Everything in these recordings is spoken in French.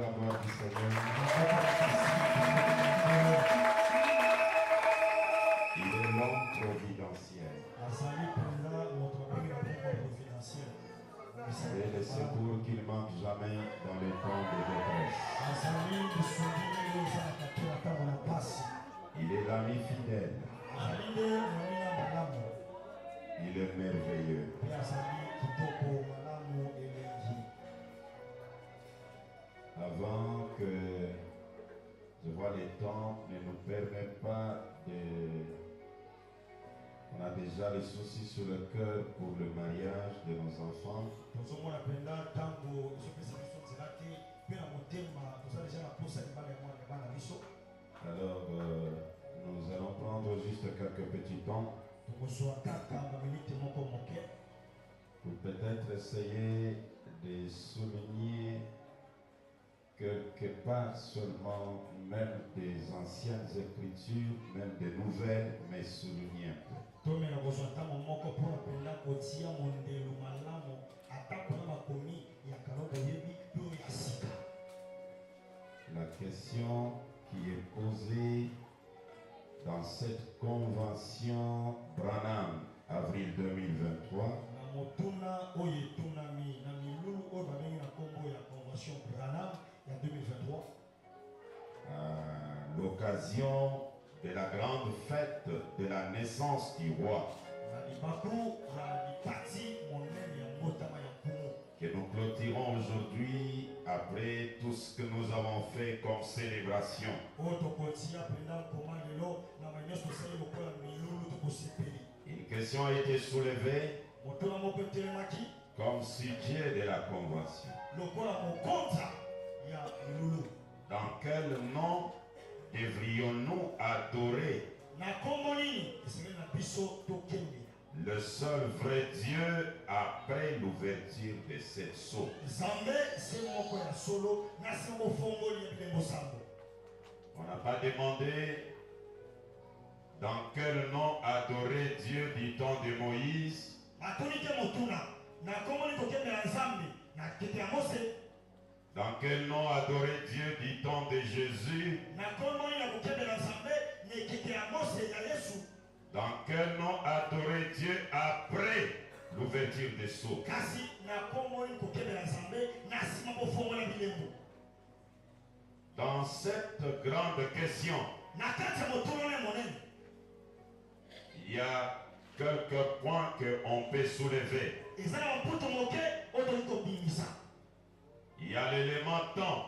la gloire du Seigneur. Il est l'homme providentiel. Et le secours qu'il manque jamais dans les temps de détresse. Il est l'ami fidèle. Il est merveilleux. Avant que je vois les temps ne nous permettent pas de... On a déjà les soucis sur le cœur pour le mariage de nos enfants. Alors, nous allons prendre juste quelques petits temps pour peut-être essayer de souligner quelque part seulement, même des anciennes écritures, même des nouvelles, mais souligner un peu. La question qui est posée dans cette convention Branham, avril 2023, à l'occasion de la grande fête de la naissance du roi, que nous clôturons aujourd'hui après tout ce que nous avons fait comme célébration. Une question a été soulevée comme sujet de la convention. Dans quel nom devrions-nous adorer le seul vrai Dieu après l'ouverture de cette sceau? On n'a pas demandé dans quel nom adorer Dieu du temps de Moïse, dans quel nom adorer Dieu du temps de Jésus, dans quel nom adorer Dieu après l'ouverture des sceaux. Dans cette grande question, il y a quelques points qu'on peut soulever. Il y a l'élément temps.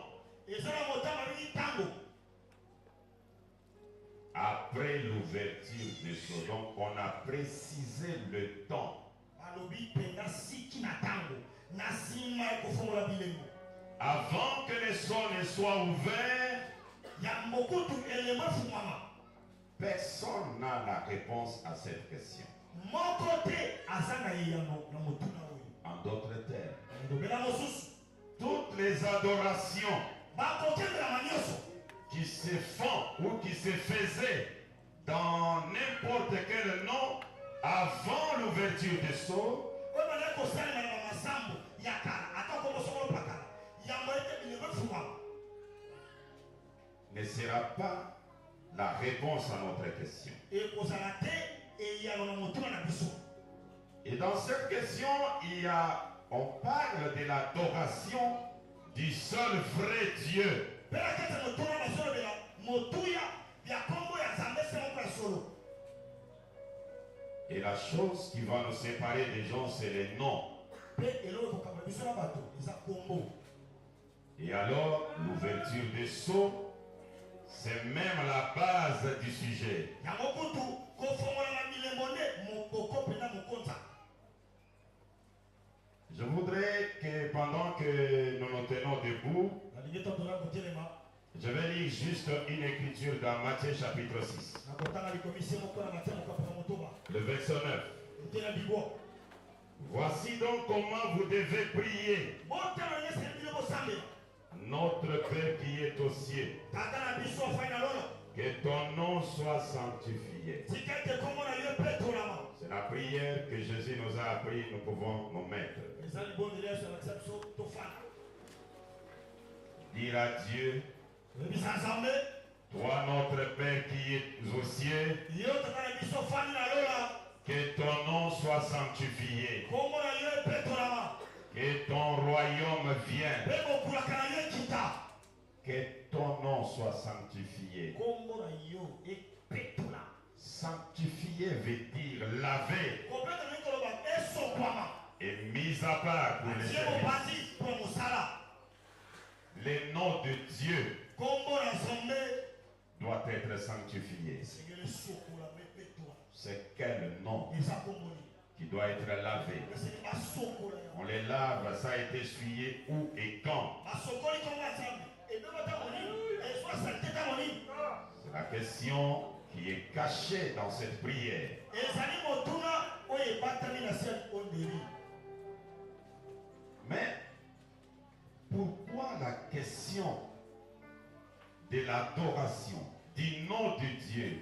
Après l'ouverture des sceaux, donc on a précisé le temps. Avant que les sceaux ne soient ouverts, personne n'a la réponse à cette question. En d'autres termes, toutes les adorations qui se font ou qui se faisaient dans n'importe quel nom avant l'ouverture des sceaux ne sera pas la réponse à notre question. Et dans cette question, on parle de l'adoration du seul vrai Dieu. Et la chose qui va nous séparer des gens, c'est les noms. Et alors, l'ouverture des sceaux, c'est même la base du sujet. Je voudrais que pendant que nous nous tenons debout, je vais lire juste une écriture dans Matthieu chapitre 6. Le verset 9. Voici donc comment vous devez prier. Notre Père qui est aux cieux, que ton nom soit sanctifié. C'est la prière que Jésus nous a appris, nous pouvons nous mettre. dire à Dieu, toi notre Père qui es aux cieux, que ton nom soit sanctifié, que ton royaume vienne, que ton nom soit sanctifié. Sanctifié veut dire laver et mis à part pour les services. Le nom de Dieu doit être sanctifié. C'est quel nom qui doit être lavé? On les lave, ça a été essuyé où et quand? C'est la question qui est cachée dans cette prière. Mais pourquoi la question de l'adoration du nom de Dieu,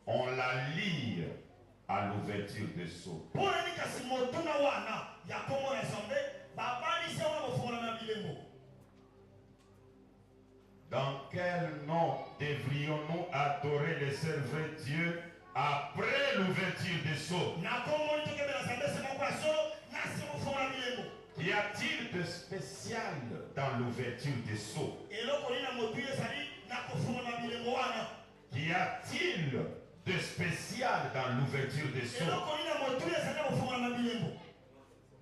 on la lit à l'ouverture des sceaux? Dans quel nom devrions-nous adorer le serviteur Dieu après l'ouverture des sceaux? Qu'y a-t-il de spécial dans l'ouverture des sceaux? Qu'y a-t-il de spécial dans l'ouverture des sceaux?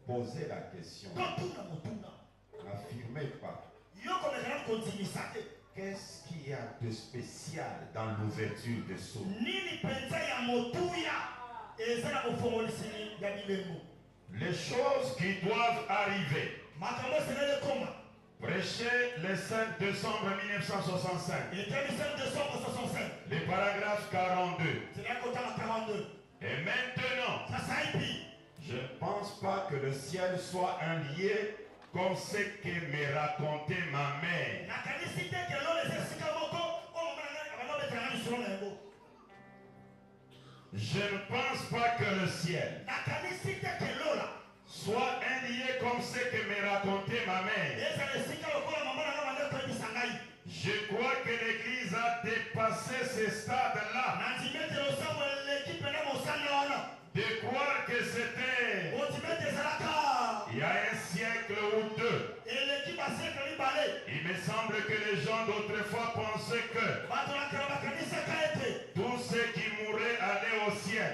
Posez la question. N'affirmez pas. Qu'est-ce qu'il y a de spécial dans l'ouverture des sceaux? Les choses qui doivent arriver. Prêcher le 5 décembre 1965. Le paragraphe 42. Et maintenant, je ne pense pas que le ciel soit un lieu comme ce que me racontait ma mère. Je ne pense pas que le ciel soit un lieu comme ce que me racontait ma mère. Je crois que l'Église a dépassé ce stade-là. De croire que c'était il y a un siècle ou deux. Il me semble que les gens d'autrefois pensaient que tous ceux qui mouraient allaient au ciel.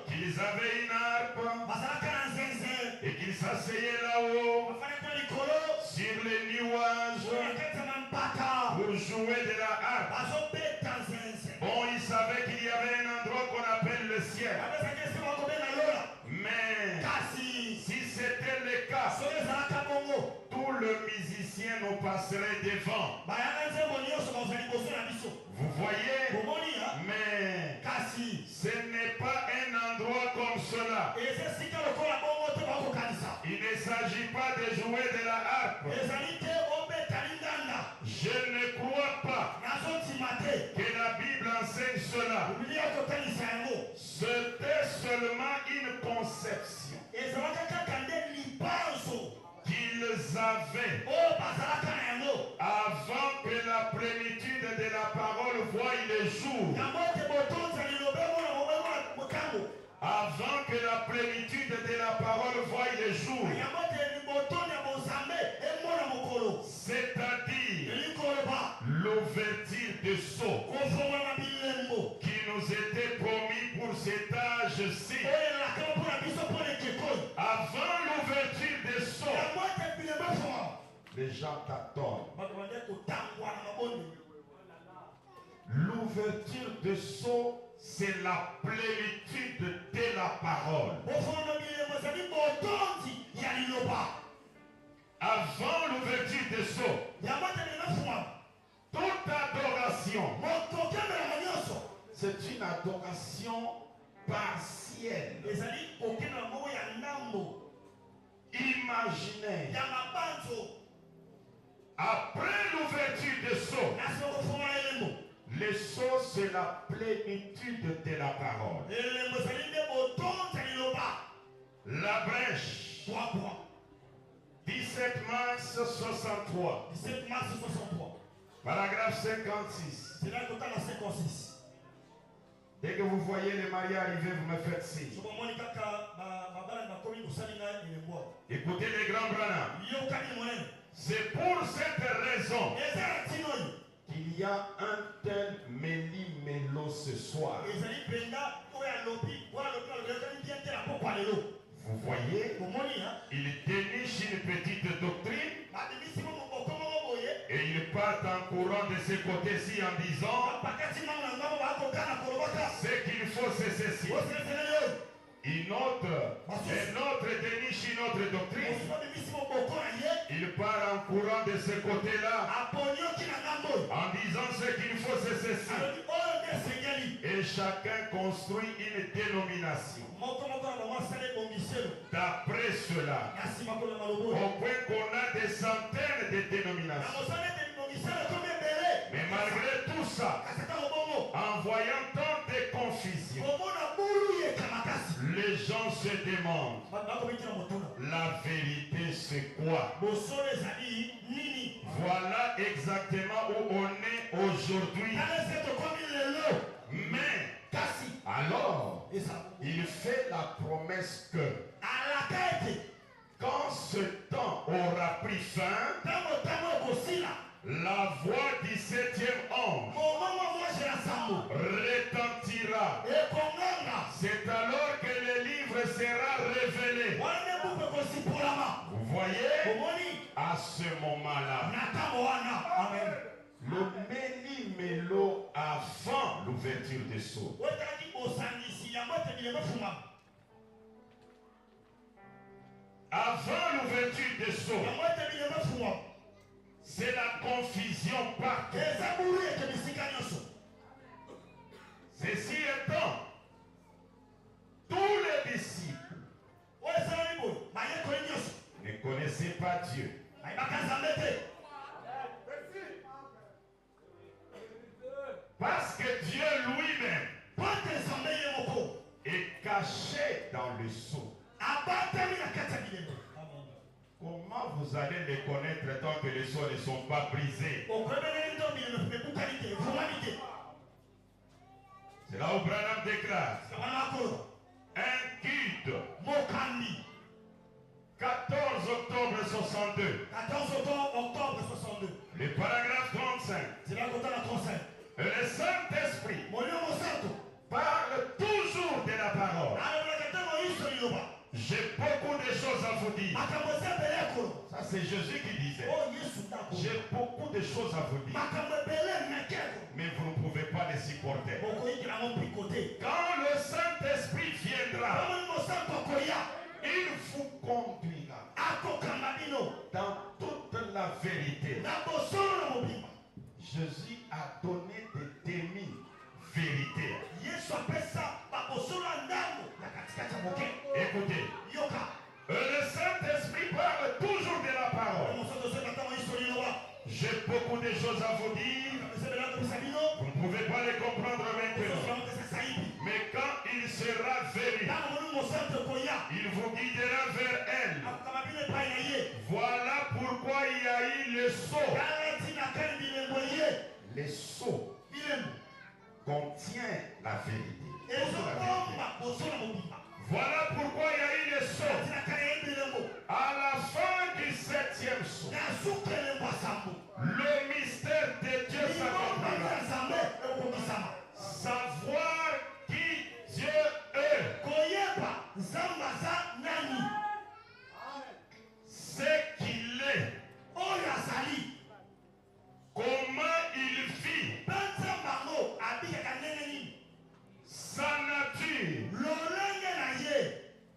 Qu'ils avaient une harpe et qu'ils s'asseyaient là-haut sur les nuages pour jouer de la harpe. Bon, ils savaient qu'il y avait un endroit qu'on appelle le ciel. Mais si c'était le cas, tout le musicien nous passerait devant. Vous voyez? Mais ce n'est pas un endroit comme cela. Il ne s'agit pas de jouer de la harpe. Je ne crois pas que la Bible enseigne cela. C'était seulement une conception qu'ils avaient avant que la plénitude de la parole voie le jour. Avant que la plénitude de la parole voie le jour. C'est-à-dire l'ouverture des sceaux qui nous était promis pour cet âge-ci. Avant l'ouverture des sceaux, les gens t'attendent. L'ouverture des sceaux, c'est la plénitude de la parole. Avant l'ouverture des sceaux, toute adoration, c'est une adoration partielle, imaginaire. Après l'ouverture des sceaux, les sceaux, c'est la plénitude de la parole. La brèche, 17 17 mars 63. 17 mars 63. Paragraphe 56. C'est là que tu as la 56. Dès que vous voyez les mariés arriver, vous me faites signe. Écoutez les grands Branham. C'est pour cette raison qu'il y a un tel méli-mélo ce soir. Vous voyez, il déniche une petite doctrine et il part en courant de ce côté-ci en disant ce qu'il faut c'est ceci. Un autre déniche une autre doctrine. Il part en courant de ce côté-là en disant ce qu'il faut c'est ceci. Et chacun construit une dénomination d'après cela, au point qu'on a des centaines de dénominations. Mais malgré tout ça, en voyant tant de confusion, les gens se demandent la vérité c'est quoi? Voilà exactement où on est aujourd'hui. Mais alors, il fait la promesse que quand ce temps aura pris fin, la voix du 7e ange retentira. C'est alors que le livre sera révélé. Vous voyez, à ce moment-là, le méli-mélo avant l'ouverture des sceaux. Avant l'ouverture des sceaux, c'est la confusion partout. Ceci étant, tous les disciples ne connaissaient pas Dieu. Parce que Dieu lui-même est caché dans le sceau. Comment vous allez les connaître tant que les sceaux ne sont pas brisés? C'est là où Branham déclare un culte 14 octobre 62. 14 octobre 62. Le paragraphe 35. C'est là qu'on a la 35. Le Saint-Esprit parle toujours de la parole. J'ai beaucoup de choses à vous dire. Ça c'est Jésus qui disait. J'ai beaucoup de choses à vous dire. Mais vous ne pouvez pas les supporter. Quand le Saint-Esprit viendra, il vous conduira dans toute la vérité. Jésus a donné des demi-vérités. Écoutez, le Saint-Esprit parle toujours de la parole. J'ai beaucoup de choses à vous dire. Vous ne pouvez pas les comprendre maintenant. Mais quand il sera venu, il vous guidera vers elle. Voilà pourquoi il y a eu le sceau. Le sceau contient la vérité. Voilà pourquoi il y a eu le sceau. À la fin du 7e sceau, le mystère de Dieu s'accomplira. Savoir qui Dieu est. Ce qu'il est. Comment il vit. Sa nature.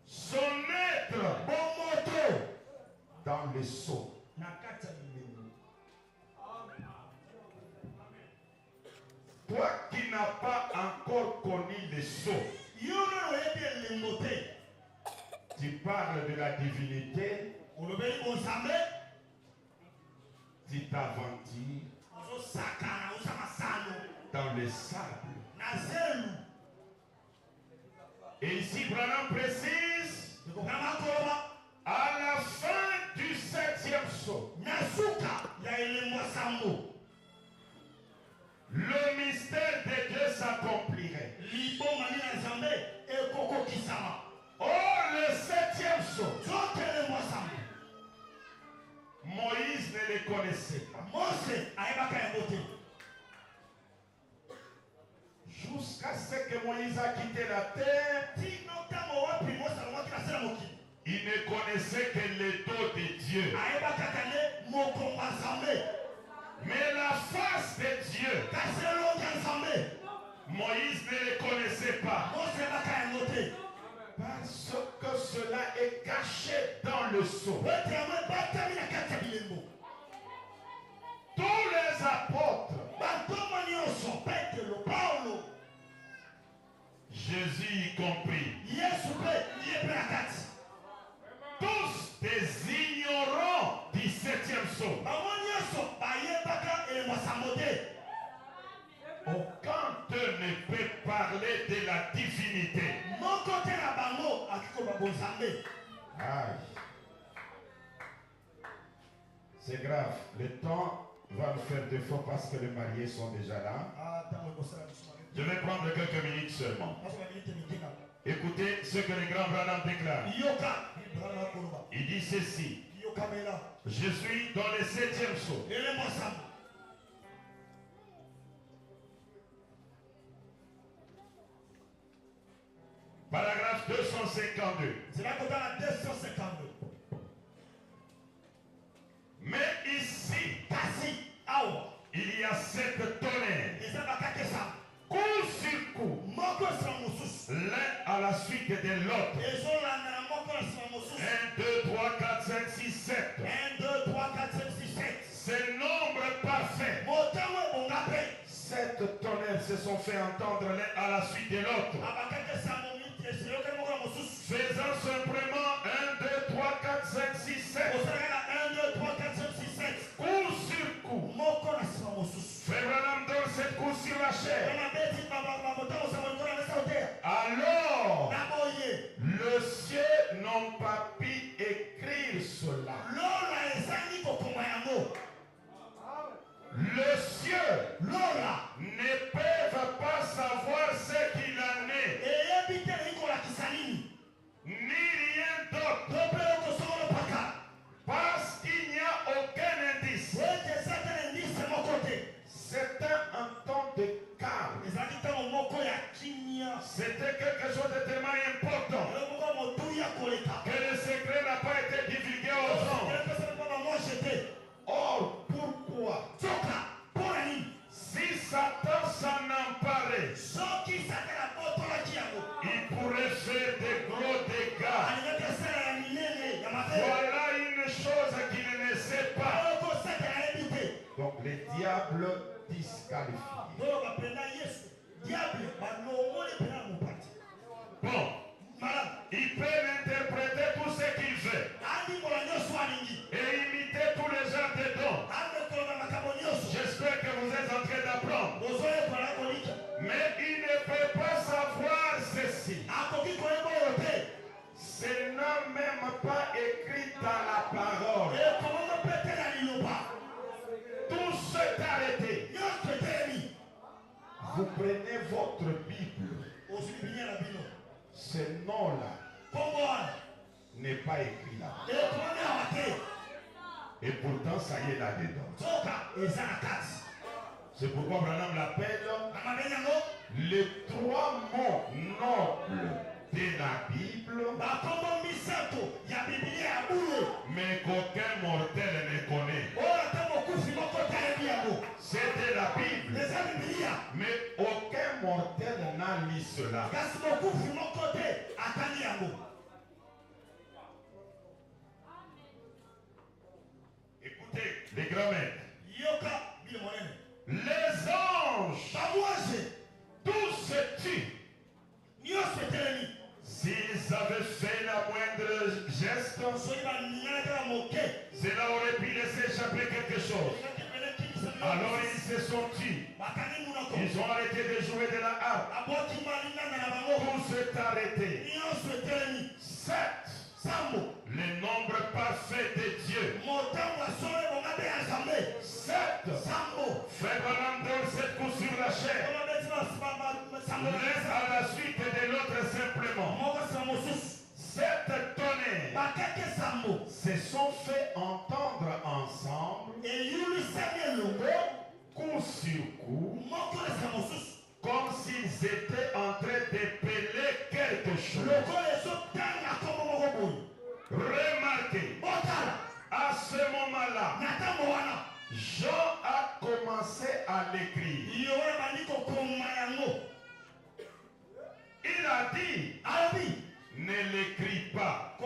Son être. Dans le sceau. Toi qui n'as pas encore connu le sceau, tu parles de la divinité, tu t'aventures dans le sable. Et ici, Branham précise, à la fin du 7e le mystère de Dieu s'accomplirait. Or, le 7e saut, Moïse ne les connaissait pas. Jusqu'à ce que Moïse a quitté la terre, il ne connaissait que le dos de Dieu. Mais la face de Dieu, Moïse ne le connaissait pas. Parce que cela est caché dans le sceau. Tous les apôtres, Jésus y compris, tous des ignorants du 7e sceau. Aucun d'eux ne peut parler de la divinité. Aïe. C'est grave. Le temps va nous faire défaut parce que les mariés sont déjà là. Je vais prendre quelques minutes seulement. Écoutez ce que le grand Branham déclare. Il dit ceci. Je suis dans le 7e sceau. Paragraphe 252. Mais ici, il y a 7 tonnerres. Coup sur coup. L'un à la suite de l'autre. 1, 2, 3, 4, 5, 6, 7. C'est nombre parfait. 7 tonnerres se sont fait entendre l'un à la suite de l'autre. Faisant simplement 1, 2, 3, 4, 5, 6, 7. Coup sur coup. Frère Branham donne cette coup sur la chair. Alors, le ciel n'ont pas pu écrire cela. Le ciel ne peuvent pas savoir ce qu'il en est, ni rien d'autre, parce qu'il n'y a aucun indice. C'était un temps de calme. C'était quelque chose de tellement important que le secret n'a pas été divulgué aux hommes. Or, pourquoi? Si Satan s'en emparait, il pourrait faire de gros dégâts. Voilà une chose qu'il ne sait pas. Donc les diables disqualifient. Bon, il peut interpréter tout ce qu'il veut et imiter tous les genres de dons. J'espère que vous êtes en train d'apprendre. Mais il ne peut pas savoir ceci. Ce n'est même pas écrit dans la parole. Tout s'est arrêté. Vous prenez votre Bible. Ce nom-là n'est pas écrit là. Et pourtant, ça y est là-dedans. C'est pourquoi Branham l'appelle les 3 mots nobles de la Bible, mais qu'aucun mortel ne connaît. C'est de la Bible, mais aucun mortel n'a lu cela. Écoutez, les grands-mères, les anges, tous se tuent. S'ils avaient fait la moindre geste, cela aurait pu laisser échapper quelque chose. Alors ils se sont tués. Ils ont arrêté de jouer de la harpe. Tout s'est arrêté. 7. Le nombre parfait de Dieu. 7. entendre ensemble, coup sur coup, comme s'ils étaient en train d'épeler quelque chose. Remarquez, à ce moment-là, Jean a commencé à l'écrire. Il a dit, ne l'écris pas.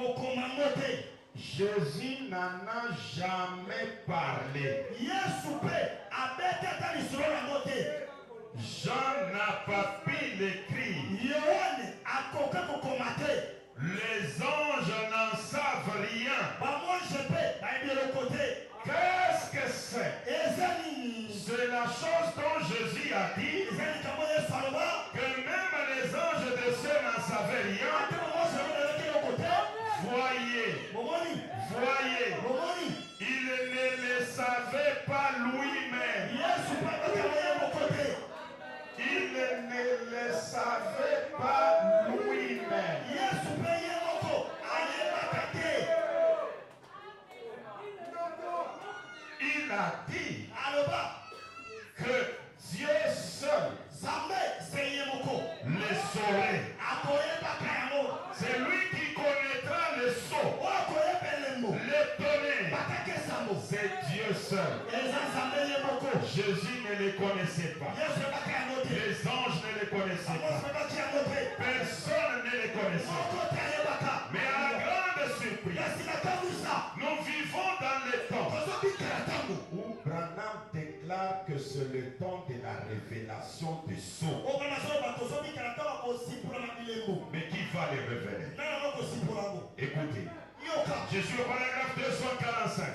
Jésus n'en a jamais parlé. Jean n'a pas pu l'écrire. Les anges n'en savent rien. Qu'est-ce que c'est? C'est la chose dont Jésus a dit que même les anges de cieux n'en savaient rien. Voyez, il ne le savait pas lui-même. Il ne le savait pas lui-même. Il a dit que Dieu seul le saurait. C'est lui qui connaîtra le sceau, le tonnerre. C'est Dieu seul. Jésus ne les connaissait pas. Les anges ne les connaissaient pas. Personne ne les connaissait. Mais à la grande surprise, nous vivons dans le temps où Branham déclare que c'est le temps de la révélation des sceaux. Mais qui va les révéler? Écoutez, je suis au paragraphe 245.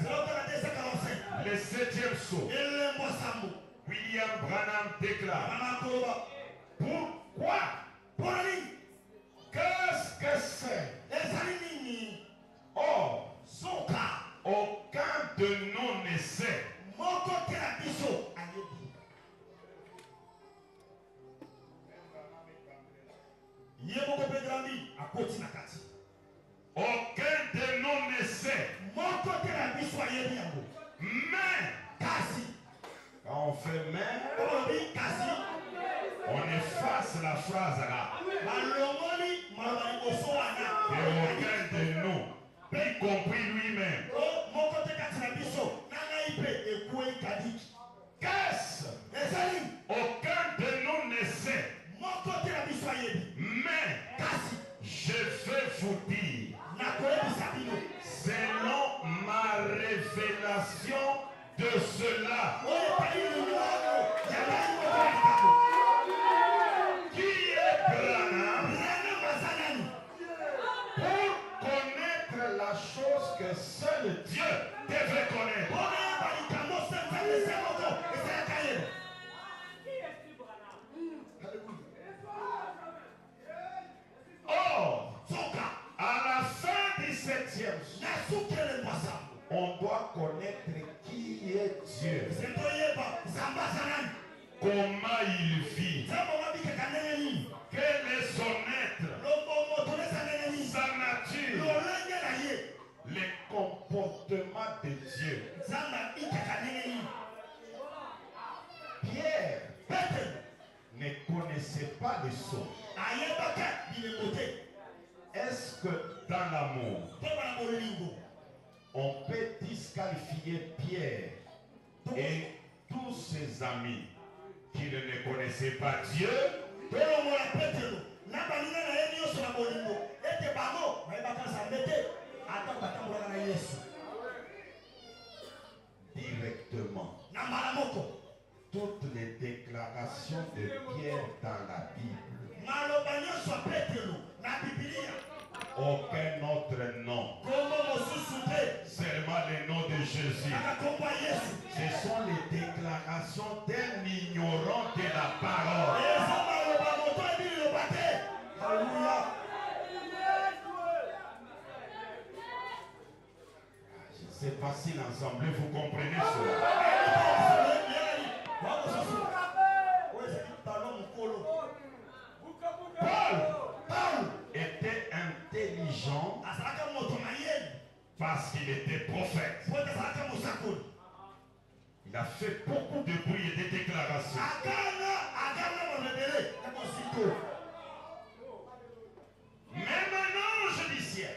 Le 7e sceau. William Branham déclare. Pourquoi? Qu'est-ce que c'est? Or, aucun de nous ne sait. Aucun de nous ne sait. Mais, quand on fait mais, on efface la phrase là. Et aucun de nous, y compris lui-même. Qu'est-ce? Aucun de nous ne sait. Mais, je vais vous dire, selon ma révélation de cela, qui est Branham pour connaître la chose que seul Dieu devait connaître. Or, à la fin du 7e, on doit connaître qui est Dieu, comment il vit, quel est son être, sa nature, les comportements de Dieu. Pierre ne connaissait pas les sceaux. Est-ce que dans l'amour, on peut disqualifier Pierre et tous ses amis qui ne connaissaient pas Dieu? Directement. Toutes les déclarations de Pierre dans la Bible, aucun autre nom, seulement le nom de Jésus. Ce sont les déclarations d'un ignorant de la parole. C'est facile ensemble, vous comprenez cela. Paul était intelligent parce qu'il était prophète. Il a fait beaucoup de bruit et de déclarations. Même un ange du ciel,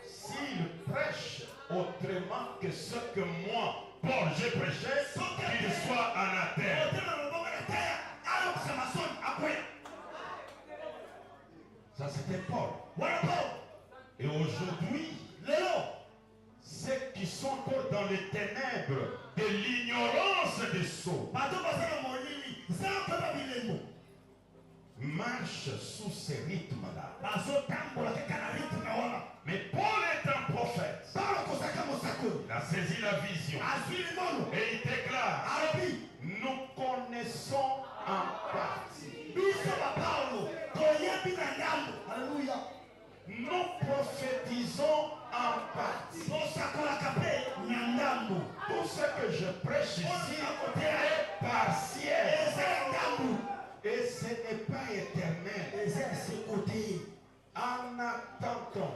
s'il prêche autrement que ce que moi, Paul, j'ai prêché, qu'il soit anathème. Ça, c'était Paul. Et aujourd'hui, ceux qui sont encore dans les ténèbres de l'ignorance des sots marchent sous ces rythmes-là. Mais Paul est un prophète. Il a saisi la vision. Et il déclare, nous connaissons en partie. Nous prophétisons en partie. Tout ce que je prêche ici est partiel. Et ce n'est pas éternel. En attendant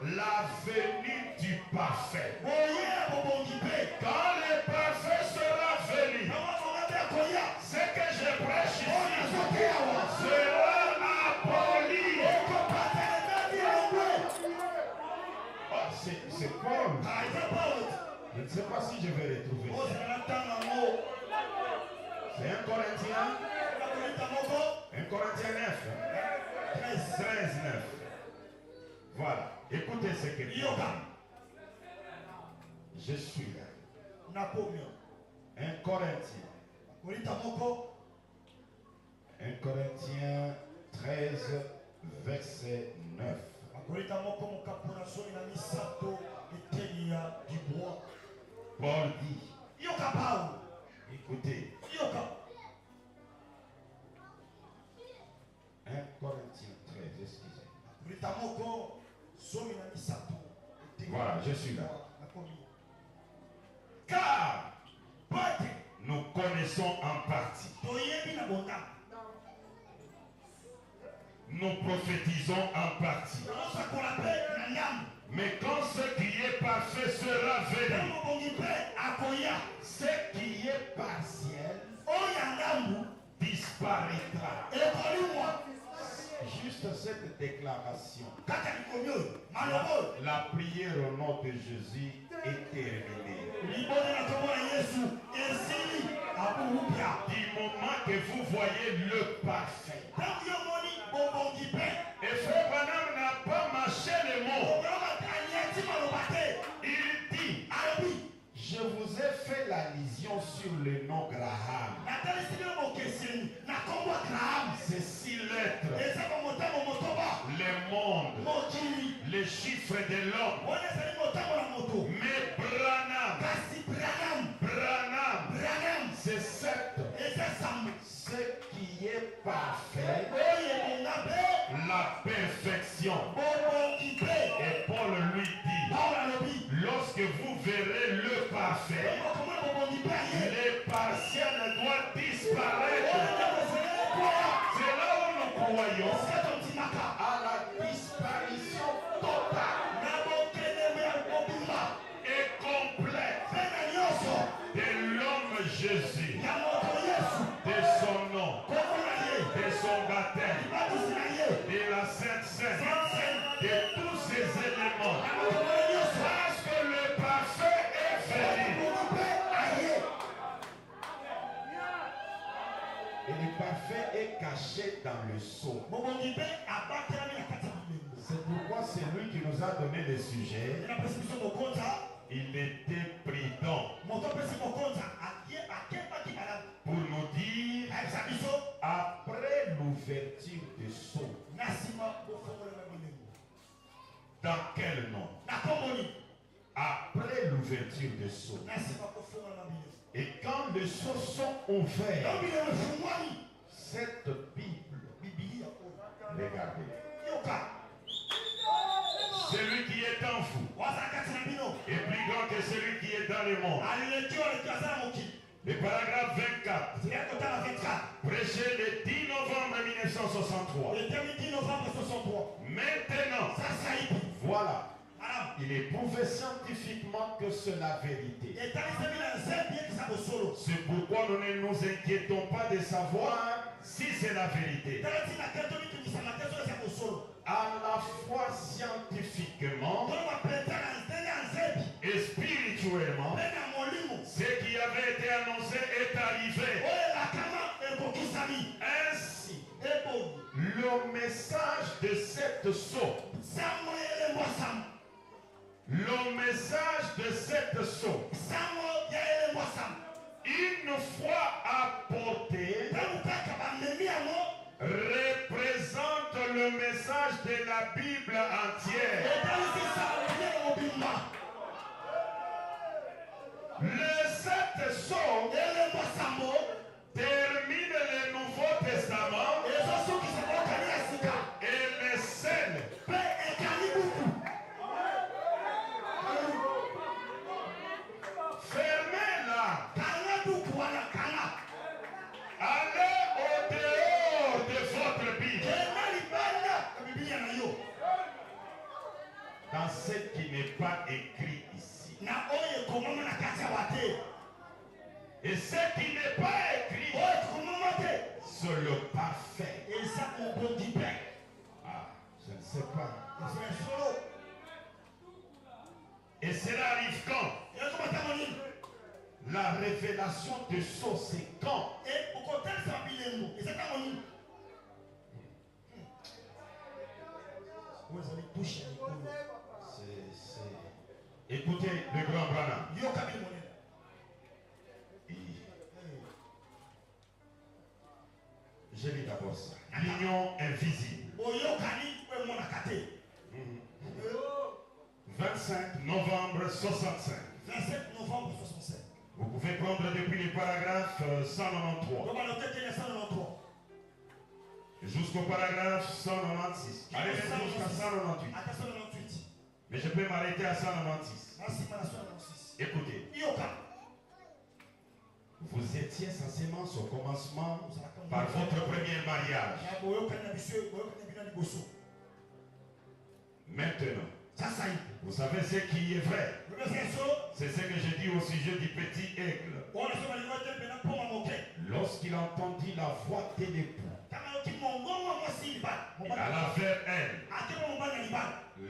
la venue du parfait. Quand le parfait sera venu, ce que je prêche ici sera aboli. Oh, c'est Paul. Je ne sais pas si je vais retrouver ça. C'est 1 Corinthiens 9. 13, 9. Voilà. Écoutez ce que dit. Je suis là. 1 Corinthiens. 1 Corinthiens 13, verset 9. Paul dit. Écoutez. 1 Corinthiens 13, excusez. Voilà, je suis là. Car nous connaissons en partie. Nous prophétisons en partie. Mais quand ce qui est parfait sera venu, ce qui est partiel disparaîtra. Juste cette déclaration. La prière au nom de Jésus est terminée. Du moment que vous voyez le parfait. Et Frère Branham n'a pas mâché les mots. Il dit, je vous ai fait l'allusion sur le nom Graham. C'est 6 lettres. Le monde, les chiffres de l'homme. Mais Branham, c'est 7. Ce qui est parfait, la perfection. Et Paul lui dit, lorsque vous verrez le parfait, les partiels doivent disparaître. C'est là où nous croyons à la disparition totale et complète de l'homme Jésus, de son nom, de son baptême, de la Sainte Seine, de tous ces éléments. Parce que le parfait est venu. Et le parfait est caché dans le sceau. C'est pourquoi c'est lui qui nous a donné le sujet. Il était prudent pour nous dire, après l'ouverture des sceaux, dans quel nom? Après l'ouverture des sceaux. Et quand les sceaux sont ouverts, cette Bible, regardez, celui qui est en vous est plus grand que celui qui est dans le monde. Le paragraphe 24, prêché le 10 novembre 1963. Maintenant, voilà, Il est prouvé scientifiquement que c'est la vérité. C'est pourquoi nous ne nous inquiétons pas de savoir si c'est la vérité. À la fois scientifiquement et spirituellement, ce qui avait été annoncé est arrivé. Ainsi, le message de cette sceau, une fois apporté, représente le message de la Bible entière. Cette sceau termine le Nouveau Testament et le scelle. Fermez-la. Allez au dehors de votre Bible. Dans ce qui n'est pas écrit ici. Et ce qui n'est pas écrit, c'est le parfait. Ah, je ne sais pas. Et cela arrive quand? La révélation de ce, c'est quand? Écoutez le grand Branham. Je lis d'abord ça. L'union invisible. 25 novembre 65. 27 novembre 65. Vous pouvez prendre depuis le paragraphe 193 jusqu'au paragraphe 196. Allez jusqu'à 198. Mais je peux m'arrêter à 196. Écoutez. Vous étiez censément au commencement par votre premier mariage. Maintenant, vous savez ce qui est vrai. C'est ce que je dis au sujet du petit aigle. Lorsqu'il entendit la voix de l'époux, il alla vers elle.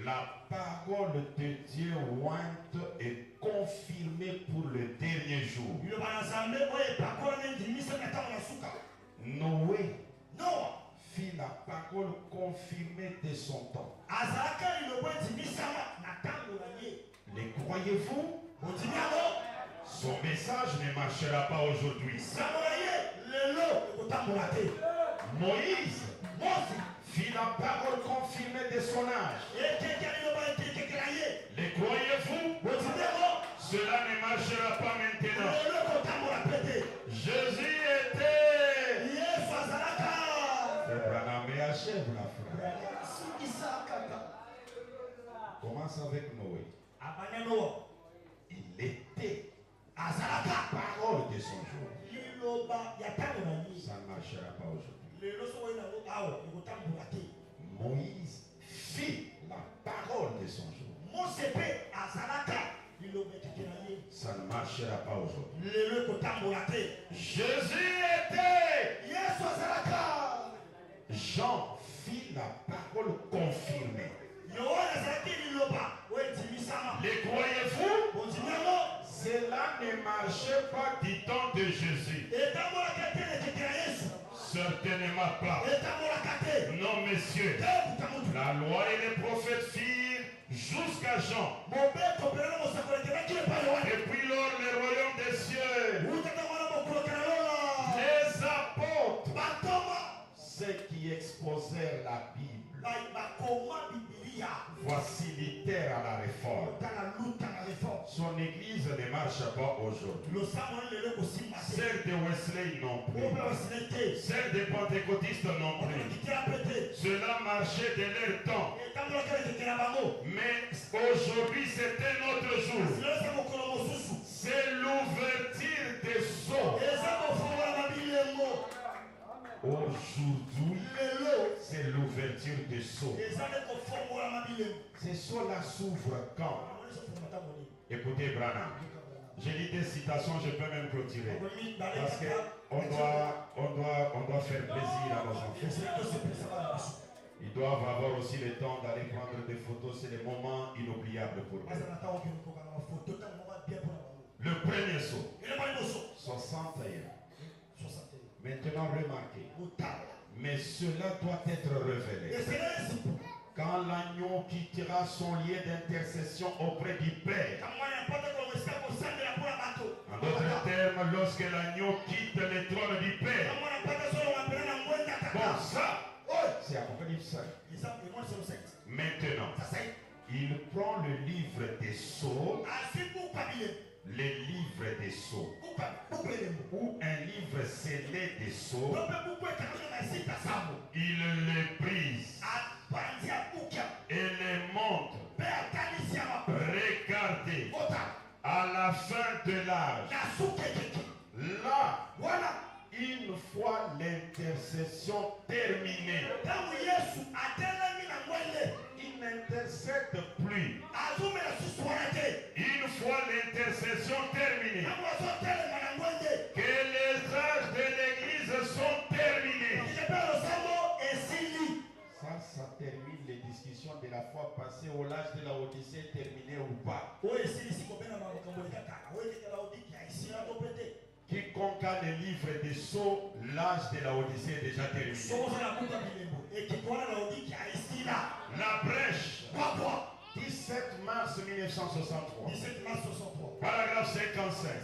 La parole de Dieu ointe et confirmée pour le dernier jour. Noé fit la parole confirmée de son temps. Les croyez-vous? Son message ne marchera pas aujourd'hui. Moïse fit la parole confirmée de son âge. Les croyez-vous? Cela ne marchera pas maintenant. Jésus était. Mais achève la phrase. Commence avec Noé. Il était la parole de son jour. Ça ne marchera pas aujourd'hui. Moïse fit la parole de son jour. Ça ne marchera pas aujourd'hui. Jésus était. Jean fit la parole confirmée. Les croyez-vous? Cela ne marchait pas du temps de Jésus. Certainement pas. Non, messieurs. La loi et les prophètes firent jusqu'à Jean. Et puis lors le royaume des cieux. Les apôtres, ceux qui exposèrent la Bible, facilitèrent à la réforme. Son église ne marche pas aujourd'hui. Celle de Wesley non plus. Celle des pentecôtistes non plus. Cela marchait de leur temps. Mais aujourd'hui c'est un autre jour. C'est l'ouverture des sceaux. Aujourd'hui, c'est l'ouverture des sceaux. Ces sceaux-là s'ouvrent quand? Écoutez, Branham. J'ai dit des citations, je peux même clôturer. Parce qu'on doit faire plaisir à nos enfants. Ils doivent avoir aussi le temps d'aller prendre des photos. C'est des moments inoubliables pour eux. Le premier saut. 61. Maintenant, remarquez. Mais cela doit être révélé. Quand l'agneau quittera son lieu d'intercession auprès du Père. En d'autres termes, lorsque l'agneau quitte le trône du Père. Bon, ça, c'est Apocalypse 5. Maintenant, il prend le livre des sceaux. Le livre des sceaux. Ou un livre scellé des sceaux. Il le brise. Et les montre. Regardez. À la fin de l'âge. Là, une fois l'intercession terminée, il n'intercède plus. Une fois l'intercession terminée, que les âges de l'église sont terminés. Ça termine les discussions de la fois passée. Au l'âge de la Odyssée terminé ou pas. Quiconque a le livre des sceaux, l'âge de la Odyssée est déjà terminé. La brèche. 17 mars 1963. Paragraphe 55.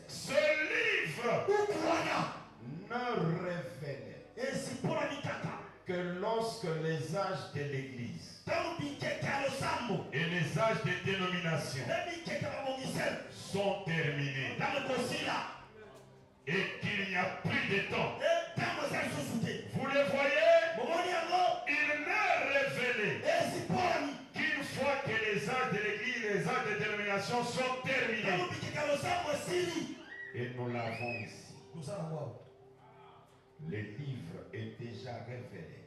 Ce livre ne révélait que lorsque les âges de l'Église et les âges de dénomination sont terminés et qu'il n'y a plus de temps. Vous le voyez? Il n'est révélé qu'une fois que les âges de l'Église et les âges de dénomination sont terminés. Et nous l'avons ici. Le livre est déjà révélé.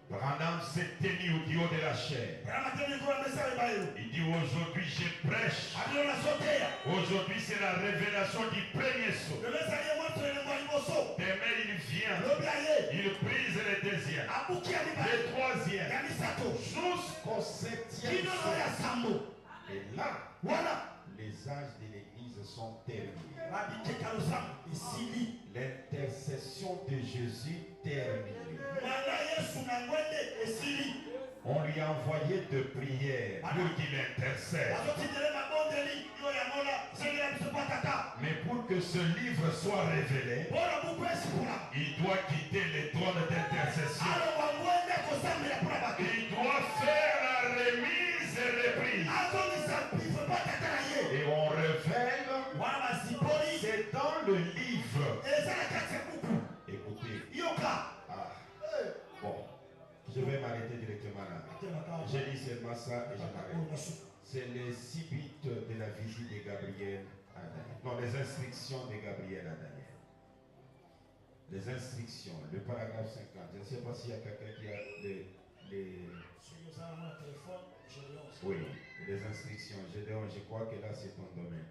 Branham s'est tenu au haut de la chair. Il dit aujourd'hui je prêche. Aujourd'hui c'est la révélation du premier saut. Demain il vient. Il brise le deuxième. Le troisième. Jusqu'au septième saut. Et là, les âges de l'église sont terminés. L'intercession de Jésus terminée. On lui a envoyé de prières pour qu'il intercède. Mais pour que ce livre soit révélé, il doit quitter les trônes d'intercession. Il doit faire la remise et reprise. Et on révèle, c'est dans le livre. Écoutez. Bon, je vais m'arrêter directement là. J'ai dit seulement ça et je m'arrête. C'est les 6 bits de la visite de Gabriel à Daniel. Non, les instructions de Gabriel à Daniel. Les instructions, le paragraphe 50. Je ne sais pas s'il y a quelqu'un qui a les... Oui, les instructions. Gédéon, je crois que là c'est ton domaine.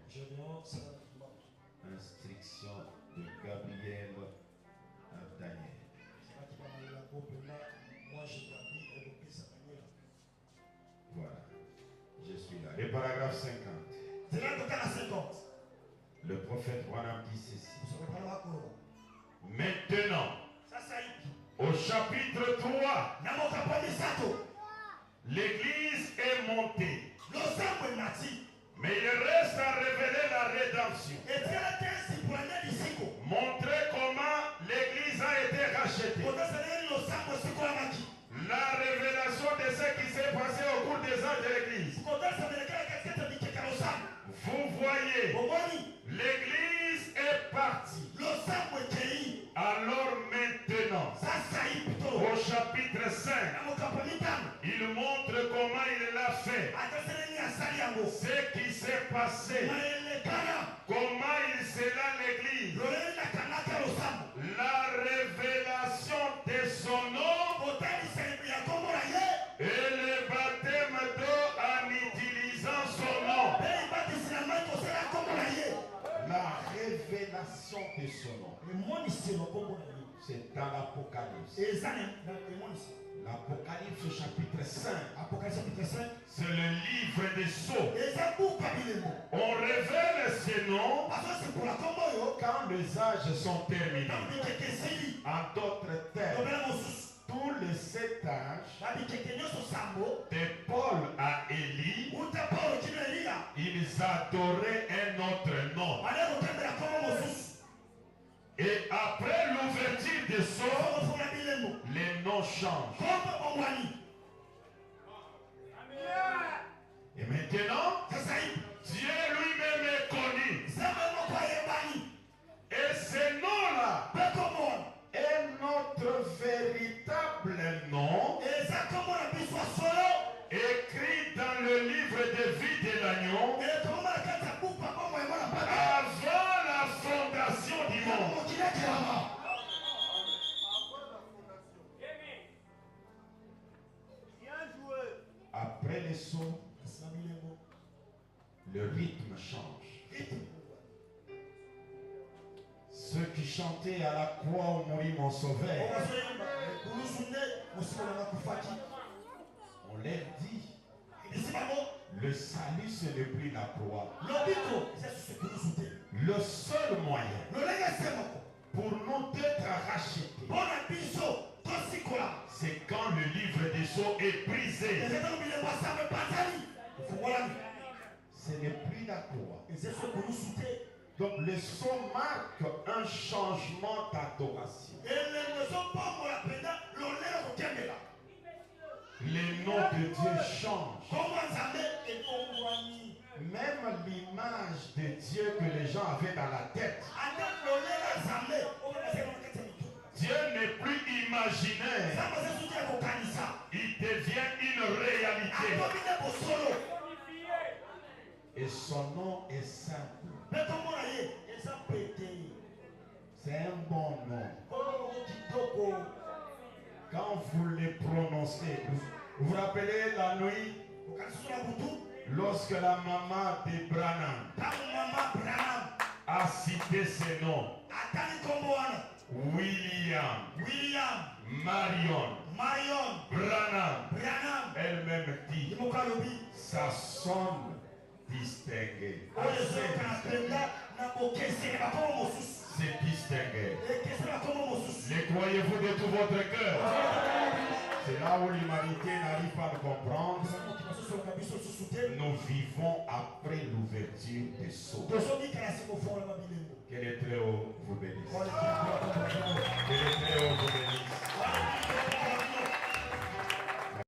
Instruction de Gabriel à Daniel. Voilà, je suis là. Le paragraphe 50. Le prophète Branham dit ceci. Maintenant, au chapitre 3, l'église est montée. Mais il reste à révéler la rédemption. Montrer comment l'église a été rachetée. La révélation de ce qui s'est passé au cours des âges de l'église. Vous voyez, l'église est partie. Alors maintenant, au chapitre 5, il montre comment il l'a fait. Ce qui s'est passé. Comment il scella l'église. la révélation de son nom et le baptême d'eau en utilisant son nom. La révélation de son nom. C'est dans l'Apocalypse. L'Apocalypse chapitre 5. C'est le livre des sceaux. On révèle ces noms quand les âges sont terminés. En d'autres termes, tous les 7 âges, de Paul à Élie, ils adoraient un autre nom. Et après l'ouverture des sceaux, les noms changent. Et maintenant, Dieu lui-même est connu. Et ces noms-là est notre véritable nom, écrit dans le livre de vie de l'agneau, avant la fondation du monde. Après les sceaux, le rythme change. Ceux qui chantaient à la croix où mourit mon sauveur, on leur dit, le salut ce n'est plus la croix. Le seul moyen pour nous d'être rachetés, c'est quand le livre des sceaux est brisé. Ce n'est plus la croix. Donc le sceau marque un changement d'adoration. Les noms de Dieu changent. Même l'image de Dieu que les gens avaient dans la tête. Dieu n'est plus imaginaire. Il devient une réalité. Et son nom est simple. C'est un bon nom. Quand vous le prononcez, vous vous rappelez la nuit lorsque la maman de Branham a cité ses noms. William, Marion, Branham, elle-même dit, ça sonne distingué. C'est distingué. Le croyez-vous de tout votre cœur? C'est là où l'humanité n'arrive pas à le comprendre. Nous vivons après l'ouverture des sceaux. Que les très hauts vous bénissent.